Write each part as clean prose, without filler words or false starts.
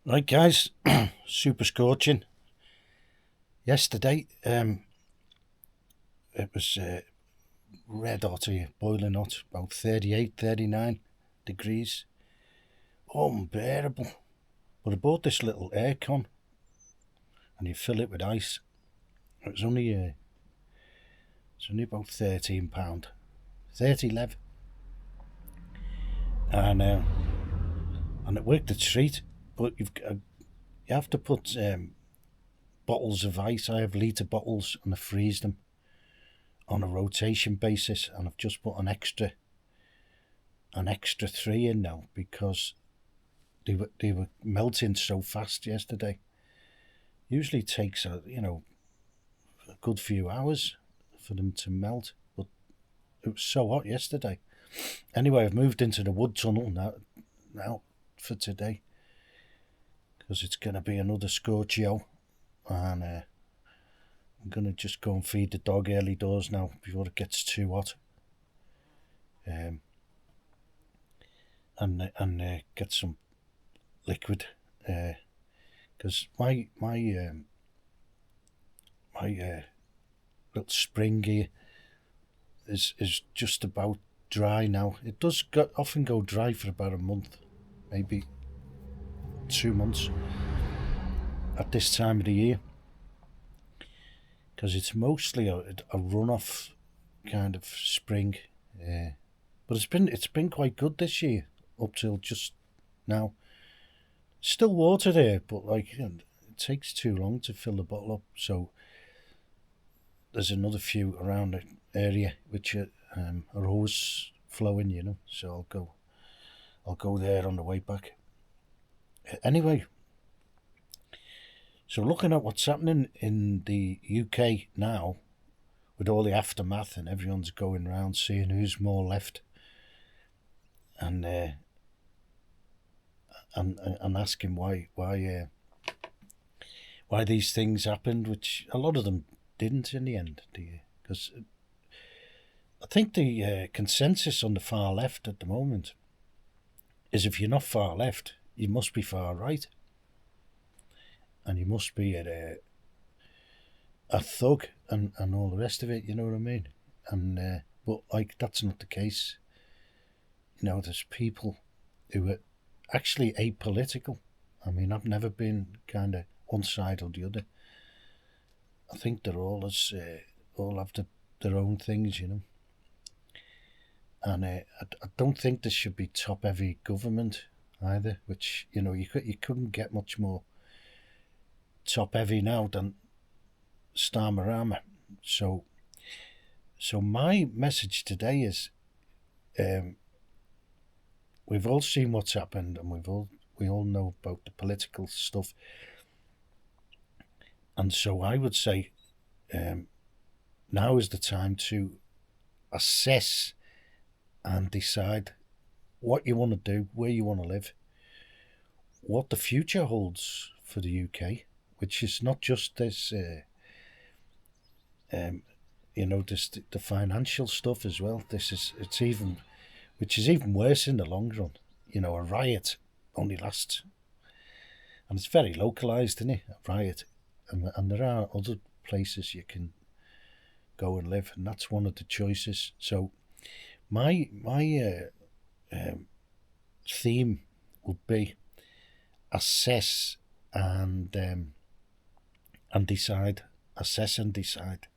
Right, guys, super scorching. Yesterday, it was red hot here, boiling hot, about 38, 39 degrees. Unbearable. But I bought this little aircon and you fill it with ice. It's only about £13. 30 lev. And it worked a treat, but you have to put bottles of ice. I have litre bottles and I freeze them on a rotation basis, and I've just put an extra three in now because they were melting so fast yesterday. Usually takes a good few hours for them to melt, but it was so hot yesterday. Anyway, I've moved into the wood tunnel now for today because it's going to be another scorchio, and I'm going to just go and feed the dog early doors now before it gets too hot. And get some liquid, because my little spring here is just about dry now. It does often go dry for about a month, maybe 2 months at this time of the year, because it's mostly a runoff kind of spring. But it's been quite good this year up till just now. Still water there, but it takes too long to fill the bottle up. So there's another few around the area which are always flowing, So I'll go there on the way back. Anyway, so looking at what's happening in the UK now, with all the aftermath and everyone's going around seeing who's more left, and asking why these things happened, which a lot of them didn't in the end, because I think the consensus on the far left at the moment is if you're not far left, you must be far right, and you must be a thug and all the rest of it. You know what I mean? And but that's not the case. There's people who are actually apolitical. I mean, I've never been kind of one side or the other. I think they're all have their own things, And I don't think there should be top-heavy government either, which you couldn't get much more top-heavy now than Starmerama. So my message today is, we've all seen what's happened, and we all know about the political stuff. And so I would say, now is the time to assess and decide what you want to do, where you want to live, what the future holds for the UK, which is not just this, the financial stuff as well. Which is even worse in the long run. A riot only lasts, and it's very localised, isn't it? A riot, and there are other places you can go and live, and that's one of the choices. So my theme would be assess and decide. Assess and decide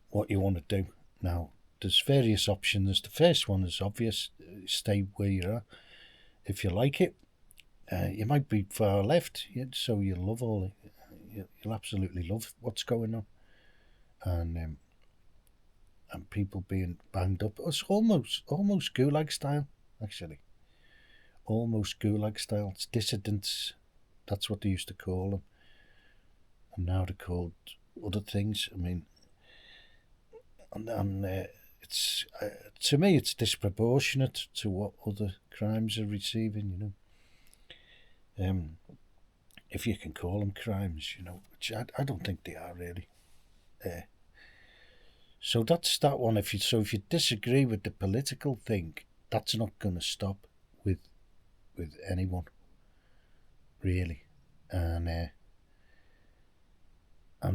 what you want to do. Now, there's various options. The first one is obvious: stay where you are. If you like it, you might be far left, so you'll absolutely love what's going on, and people being banged up. It's almost Gulag style, actually. Almost Gulag style. It's dissidents. That's what they used to call them, and now they're called other things. I mean, and it's to me it's disproportionate to what other crimes are receiving. If you can call them crimes, which I don't think they are really. So that's that one. If you disagree with the political thing, that's not going to stop with anyone. really, and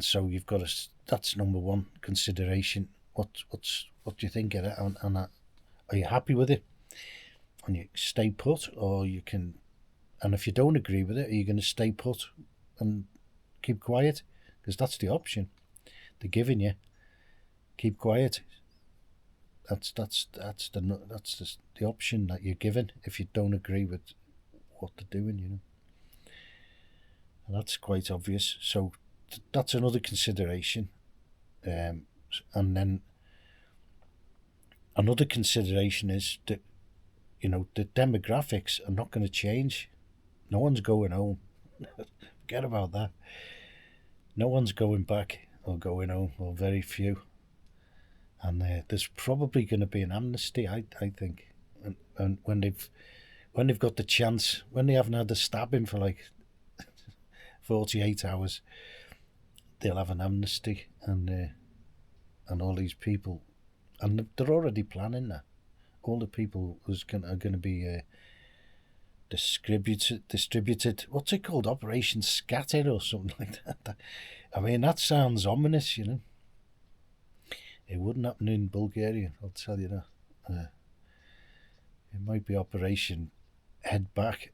so you've got to. That's number one consideration. What do you think of it, and are you happy with it? And you stay put, or you can. And if you don't agree with it, are you going to stay put and keep quiet? Because that's the option they're giving you. Keep quiet. That's the option that you're given if you don't agree with what they're doing. And that's quite obvious. So that's another consideration. And then another consideration is that the demographics are not going to change. No one's going home. Forget about that. No one's going back or going home, or very few. And there's probably going to be an amnesty, I think, and when they've got the chance, when they haven't had the stabbing for like 48 hours, they'll have an amnesty, and all these people, and they're already planning that. All the people are going to be distributed. What's it called? Operation Scatter or something like that. I mean, that sounds ominous, It wouldn't happen in Bulgaria, I'll tell you that. It might be Operation Head Back.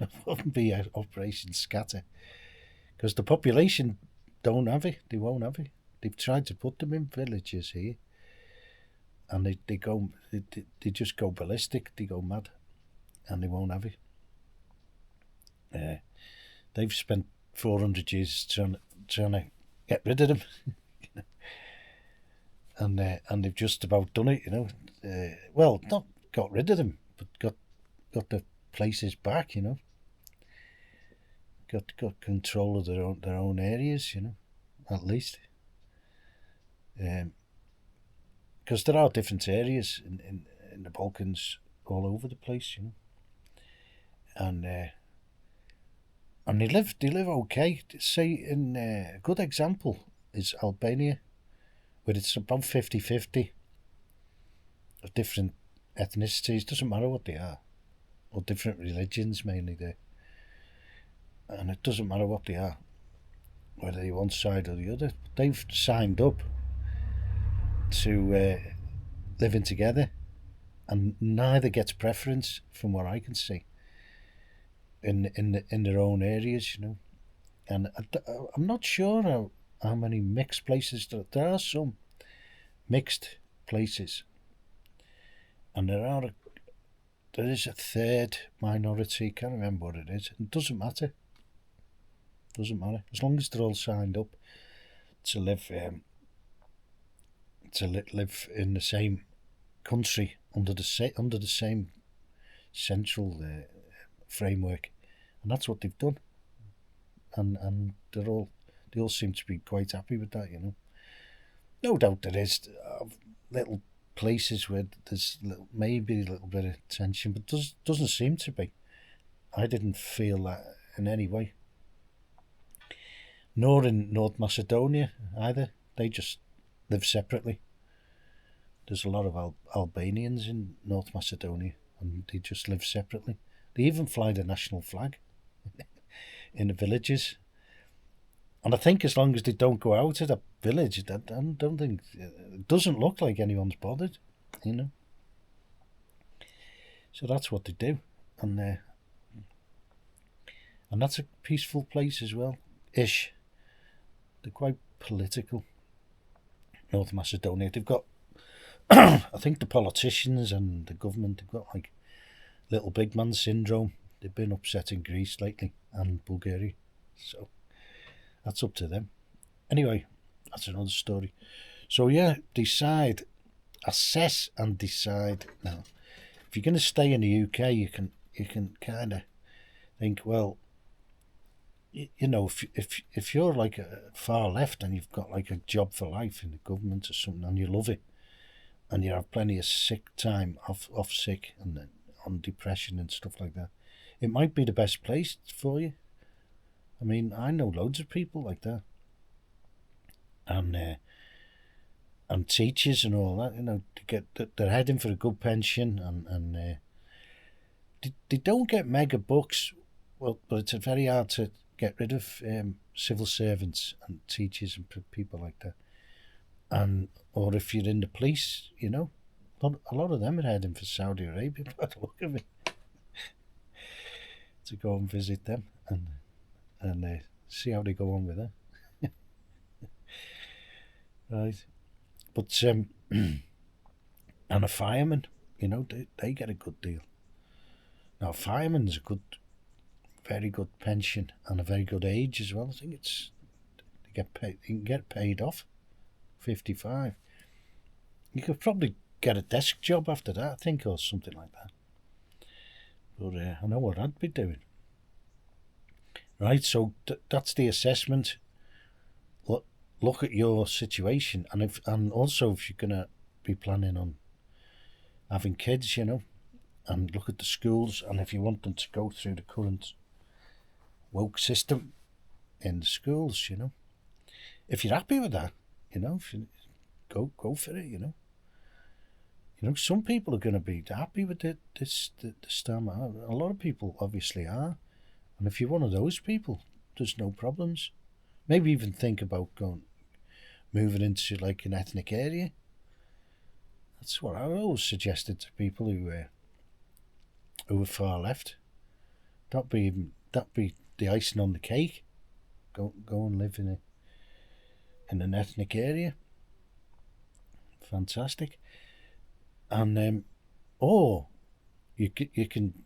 It wouldn't be Operation Scatter. Because the population don't have it. They won't have it. They've tried to put them in villages here. And they just go ballistic. They go mad. And they won't have it. They've spent 400 years trying to get rid of them. And they've just about done it, well, not got rid of them, but got the places back, Got control of their own areas, at least. Because there are different areas in the Balkans all over the place, And they live okay. Say in a good example is Albania, where it's about 50-50 of different ethnicities. Doesn't matter what they are, or different religions mainly there. And it doesn't matter what they are, whether you're one side or the other. They've signed up to living together, and neither gets preference, from what I can see, in their own areas, And I'm not sure how many mixed places there are. Some mixed places, and there is a third minority. Can't remember what it is. It doesn't matter. As long as they're all signed up to live live in the same country under the same central framework, and that's what they've done. And they all seem to be quite happy with that, No doubt there is little places where there's maybe a little bit of tension, but doesn't seem to be. I didn't feel that in any way. Nor in North Macedonia either. They just live separately. There's a lot of Albanians in North Macedonia, and they just live separately. They even fly the national flag in the villages. And I think as long as they don't go out of the village, I don't think it doesn't look like anyone's bothered, So that's what they do, and that's a peaceful place as well, ish. They're quite political. North Macedonia, they've got, I think the politicians and the government, they've got like little big man syndrome. They've been upsetting Greece lately and Bulgaria, so that's up to them. Anyway, that's another story. So yeah, assess and decide. Now, if you're going to stay in the UK, you can kind of think, well, if you're like a far left and you've got like a job for life in the government or something, and you love it, and you have plenty of sick time off sick and then on depression and stuff like that, it might be the best place for you. I mean, I know loads of people like that, and teachers and all that. They're heading for a good pension, and they don't get mega bucks, Well, but it's very hard to get rid of civil servants and teachers and people like that. And or if you're in the police, a lot of them are heading for Saudi Arabia by the look of it, to go and visit them and see how they go on with it. Right, but and a fireman, they get a good deal. Now, fireman's a very good pension and a very good age as well. I think you can get paid off 55. You could probably get a desk job after that, I think, or something like that. But I know what I'd be doing. Right, so that's the assessment. Look at your situation, and also if you're gonna be planning on having kids, and look at the schools, and if you want them to go through the current woke system in the schools, if you're happy with that, if you go for it, some people are going to be happy with the STEM. A lot of people obviously are, and if you're one of those people, there's no problems. Maybe even think about moving into like an ethnic area. That's what I always suggested to people who are far left. That'd be the icing on the cake. Go and live in an ethnic area. Fantastic. And or you can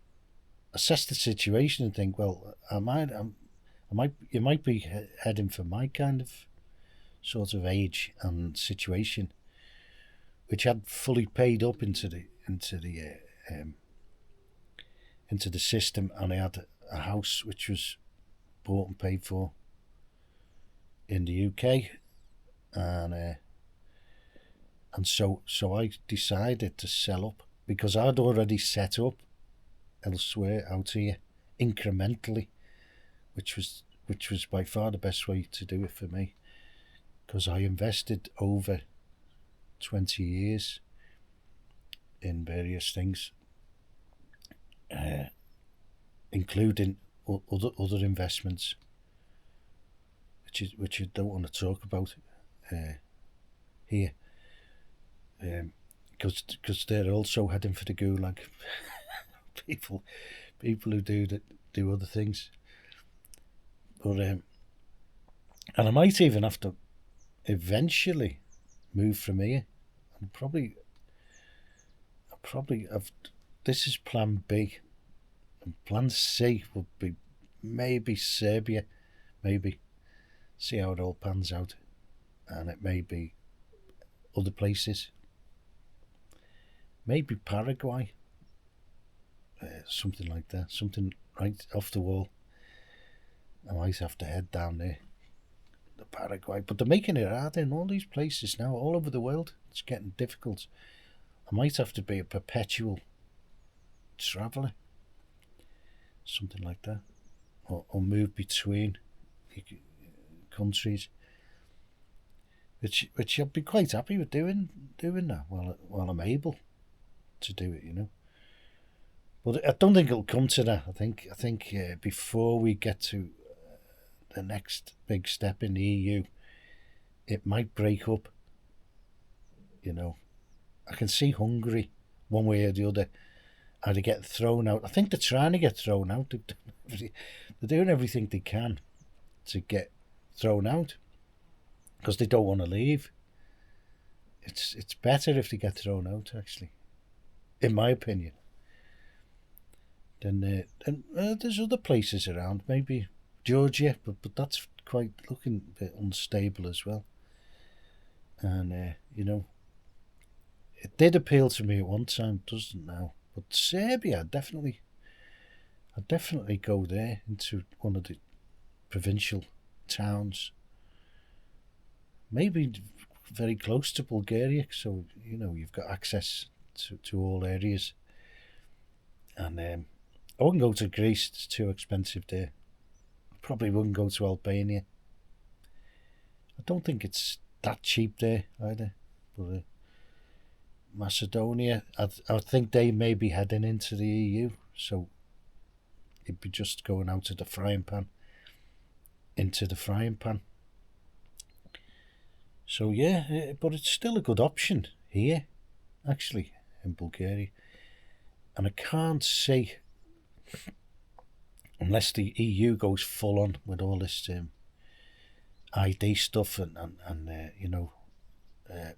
assess the situation and think, well, you might be heading for my kind of sort of age and situation, which had fully paid up into the system, and I had a house which was bought and paid for in the UK, and so I decided to sell up because I'd already set up elsewhere out here incrementally, which was by far the best way to do it for me, because I invested over 20 years in various things, including other investments, which I don't want to talk about here, because they're also heading for the gulag. people who do other things, but and I might even have to eventually move from here. And probably have. This is Plan B, and Plan C would be maybe Serbia, maybe see how it all pans out, and it may be other places, maybe Paraguay, something like that, something right off the wall. I might have to head down there, the Paraguay, but they're making it hard in all these places now, all over the world. It's getting difficult. I might have to be a perpetual traveller, something like that, or move between countries, which I'd be quite happy with doing that while I'm able to do it, But I don't think it'll come to that. I think before we get to the next big step in the EU, it might break up. I can see Hungary, one way or the other, either get thrown out. I think they're trying to get thrown out. They're doing everything they can to get thrown out because they don't want to leave. It's better if they get thrown out, actually, in my opinion. Then there's other places around, maybe Georgia, but that's quite looking a bit unstable as well. And it did appeal to me at one time, doesn't now. But Serbia, I'd definitely go there, into one of the provincial towns. Maybe very close to Bulgaria, so you've got access to all areas. And I wouldn't go to Greece; it's too expensive there. Probably wouldn't go to Albania. I don't think it's that cheap there either. But Macedonia, I think they may be heading into the EU, so It'd be just going out of the frying pan into the frying pan. So yeah, but it's still a good option here, actually, in Bulgaria. And I can't see, unless the EU goes full on with all this ID stuff and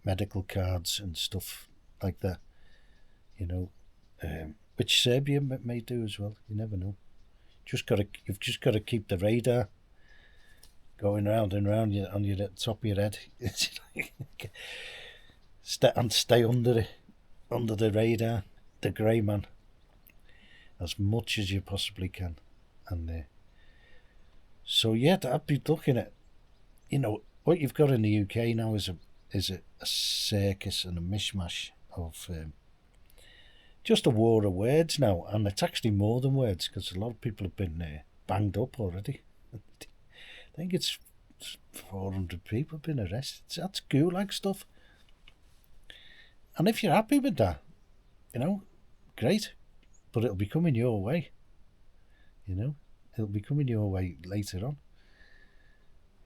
medical cards and stuff like that, which Serbia may do as well. You never know. You've just got to keep the radar going round and round on your top of your head, and stay under the radar, the grey man, as much as you possibly can. And so yeah, I'd be looking at, what you've got in the UK now is a circus and a mishmash of just a war of words now, and it's actually more than words, because a lot of people have been banged up already. I think it's 400 people have been arrested. That's gulag stuff. And if you're happy with that, great, but it'll be coming your way. It'll be coming your way later on.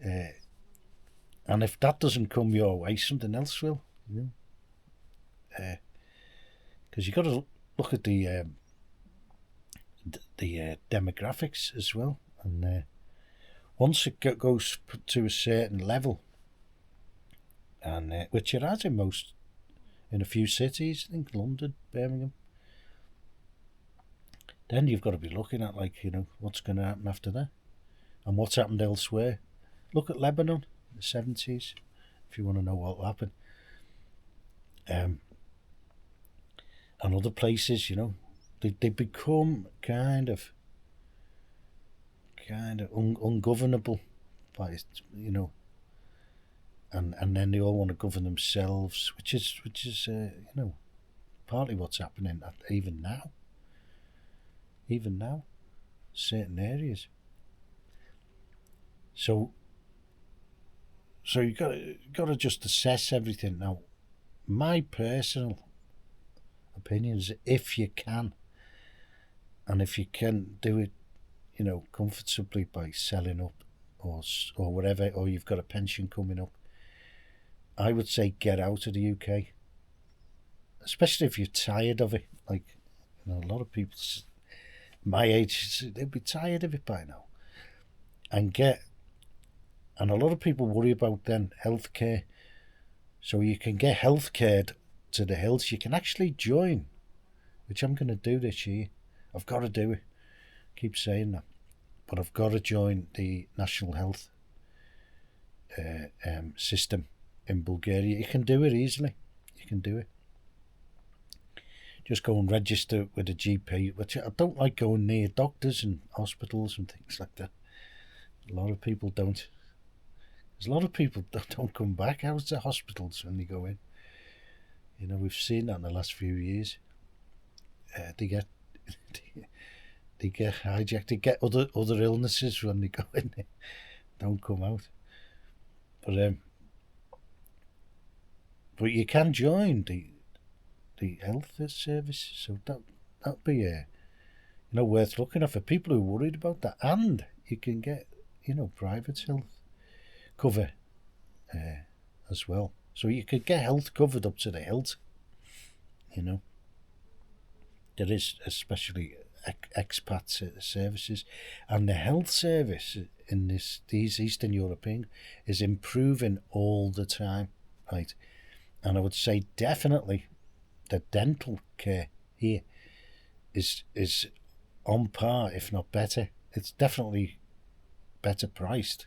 And if that doesn't come your way, something else will. Because you've got to look at the demographics as well. And once it goes to a certain level, and which it has in a few cities, I think London, Birmingham, then you've got to be looking at, what's going to happen after that, and what's happened elsewhere. Look at Lebanon in the 70s, if you want to know what will happen. And other places, they become kind of ungovernable by, and then they all want to govern themselves, which is partly what's happening even now, certain areas. So you got to just assess everything. Now, my personal opinion is, if you can, and if you can do it, comfortably by selling up or whatever, or you've got a pension coming up, I would say get out of the UK, especially if you're tired of it. A lot of people my age, they'd be tired of it by now. And a lot of people worry about then healthcare. So you can get healthcare to the hills. You can actually join, which I'm going to do this year. I've got to do it. I keep saying that, but I've got to join the national health system in Bulgaria. You can do it easily. You can do it. Just go and register with a GP, which I don't like going near doctors and hospitals and things like that. A lot of people don't. There's a lot of people that don't come back out of the hospitals when they go in. We've seen that in the last few years. They get hijacked. They get other illnesses when they go in. They don't come out. But you can join the health service, so that'd be worth looking at for people who are worried about that. And you can get private health cover as well, so you could get health covered up to the hilt. There is especially expat services, and the health service in these Eastern European is improving all the time, right? And I would say definitely the dental care here is on par, if not better. It's definitely better priced.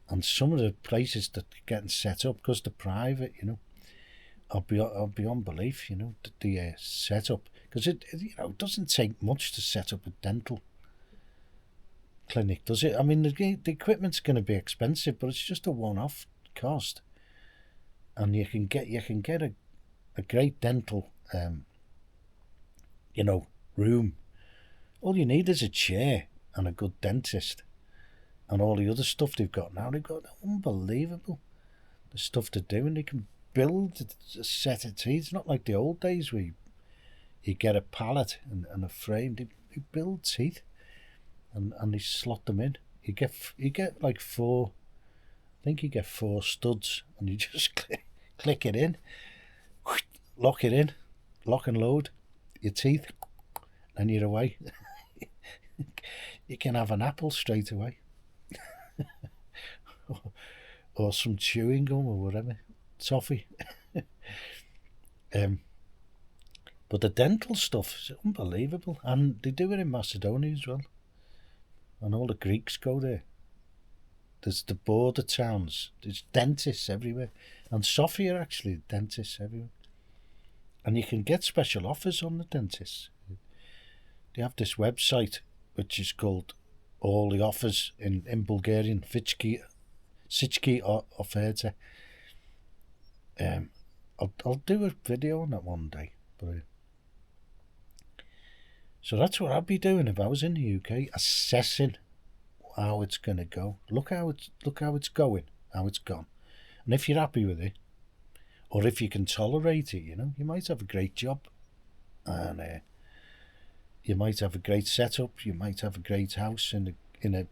And some of the places that are getting set up, because they're private, I'll be beyond belief, the setup. Because it doesn't take much to set up a dental clinic, does it? I mean, the equipment's going to be expensive, but it's just a one-off cost. And you can get a great dental, room. All you need is a chair and a good dentist, and all the other stuff they've got now. They've got unbelievable the stuff to do, and they can build a set of teeth. It's not like the old days where you get a pallet and a frame. They build teeth, and they slot them in. You get like four. I think you get 4 studs, and you just click it in, lock it in, lock and load your teeth, and you're away. You can have an apple straight away, or some chewing gum or whatever, toffee. But the dental stuff is unbelievable, and they do it in Macedonia as well, and all the Greeks go there. There's the border towns, there's dentists everywhere, and Sofia actually, dentists everywhere, and you can get special offers on the dentists. They have this website which is called All the Offers in Bulgarian, Sichki Oferte. I'll do a video on that one day, but so that's what I'd be doing if I was in the UK, assessing how it's going to go. Look how it's going, how it's gone, and if you're happy with it, or if you can tolerate it, you might have a great job, and you might have a great setup. You might have a great house in a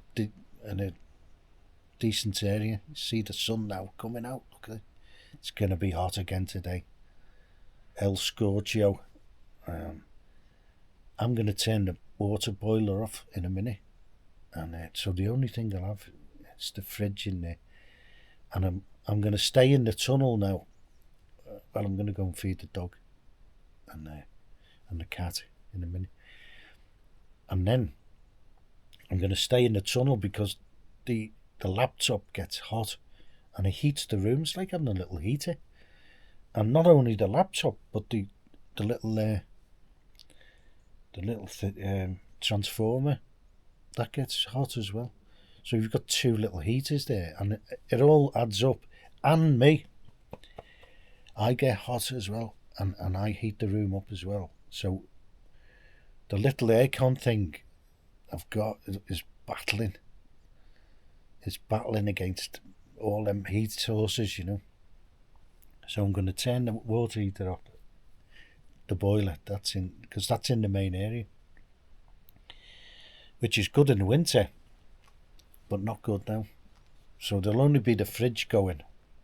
decent area. You see the sun now coming out. Look at it. It's going to be hot again today. El Scorchio. I'm going to turn the water boiler off in a minute, and so the only thing I'll have is the fridge in there, and I'm going to stay in the tunnel now. Well, I'm going to go and feed the dog and the cat in a minute, and then I'm going to stay in the tunnel because the laptop gets hot and it heats the room. It's like having a little heater, and not only the laptop but the little transformer, that gets hot as well. So you've got 2 little heaters there, and it all adds up. And me, I get hot as well, and I heat the room up as well. So the little aircon thing I've got is battling against all them heat sources, So I'm going to turn the water heater off, the boiler, because that's in the main area, which is good in the winter, but not good now. So there'll only be the fridge going,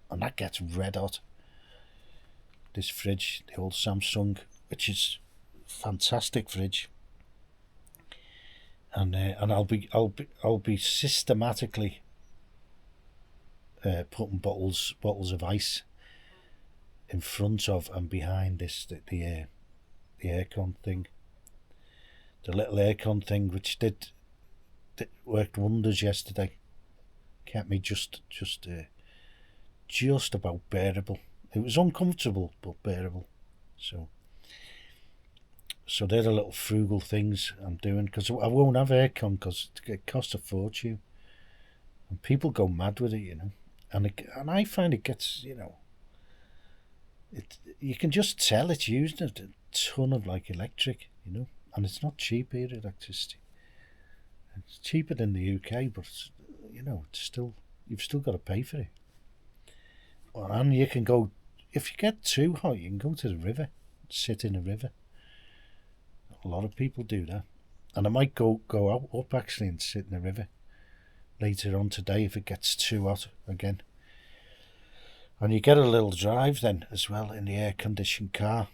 and that gets red hot. This fridge, the old Samsung, which is fantastic fridge, and I'll be systematically putting bottles of ice in front of and behind the aircon thing, the little aircon thing, which did worked wonders yesterday. Kept me just about bearable. It was uncomfortable but bearable. So they're the little frugal things I'm doing, because I won't have aircon because it costs a fortune, and people go mad with it, and I find it gets, you can just tell it's using a ton of electric, and it's not cheap here, electricity. It's cheaper than the UK, but it's still, you've still got to pay for it. And you can go, if you get too hot, you can go to the river, sit in the river. A lot of people do that, and I might go up actually and sit in the river later on today if it gets too hot again. And you get a little drive then as well in the air-conditioned car,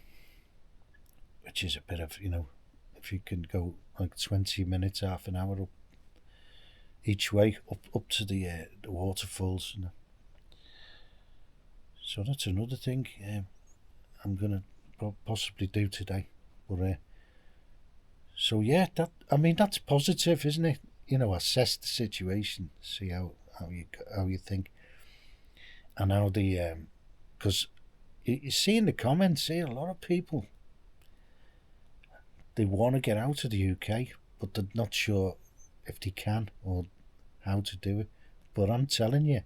which is a bit of, if you can go 20 minutes, half an hour up each way, up to the waterfalls. So that's another thing I'm going to possibly do today. But so yeah, that's positive, isn't it? Assess the situation, see how you think. And how because you see in the comments here, a lot of people, they want to get out of the UK, but they're not sure if they can or how to do it. But I'm telling you,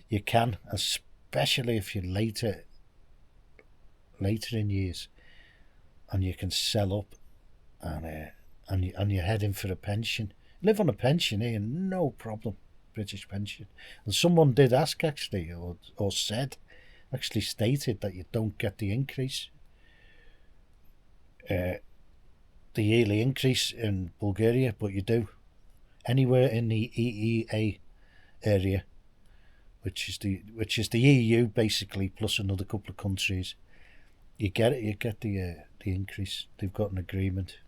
you can, especially if you're later in years, and you can sell up, and you're heading for a pension. Live on a pension here, no problem. British pension. And someone did ask actually, or stated that you don't get the increase the yearly increase in Bulgaria, but you do. Anywhere in the EEA area, which is the EU basically, plus another couple of countries, you get it. You get the increase. They've got an agreement.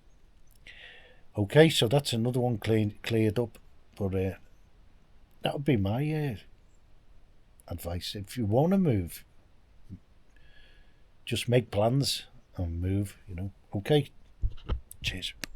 Okay, so that's another one cleared up. But that would be my advice. If you want to move, just make plans and move. Okay. Cheers.